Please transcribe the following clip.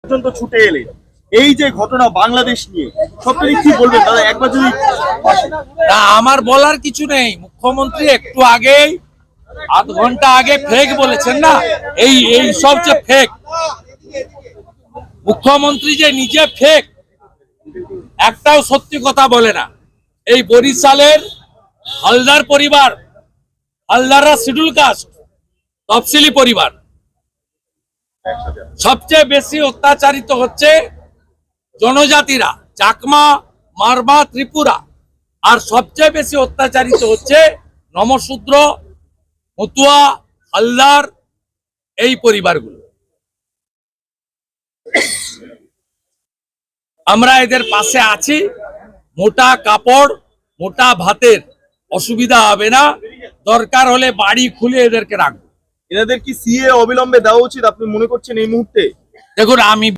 পর্যন্ত ছুটে এলে এই যে ঘটনা বাংলাদেশ নিয়ে সবটাই কি বলবেন দাদা একবার যদি? না, আমার বলার কিছু নেই। মুখ্যমন্ত্রী একটু আগেই আধ ঘন্টা আগে ফেক বলেছেন না, এই এই সব যে ফেক, মুখ্যমন্ত্রী যে নিজে ফেক, একটাও সত্যি কথা বলে না। এই বরিশালের হালদার পরিবার, হালদাররা শিডিউল কাস্ট, তফসিলি পরিবার, সবচেয়ে বেশি অত্যাচারিত হচ্ছে জনজাতিরা, চাকমা, মারমা, ত্রিপুরা, আর সবচেয়ে বেশি অত্যাচারিত হচ্ছে নমশূদ্র, মতুয়া, হালদার, এই পরিবারগুলো। আমরা এদের পাশে আছি। মোটা কাপড়, মোটা ভাতের অসুবিধা হবে না, দরকার হলে বাড়ি খুলে এদেরকে রাখবো। এনাদের কি সিএ অবিলম্বে দেওয়া উচিত আপনি মনে করছেন এই মুহূর্তে? দেখুন, আমি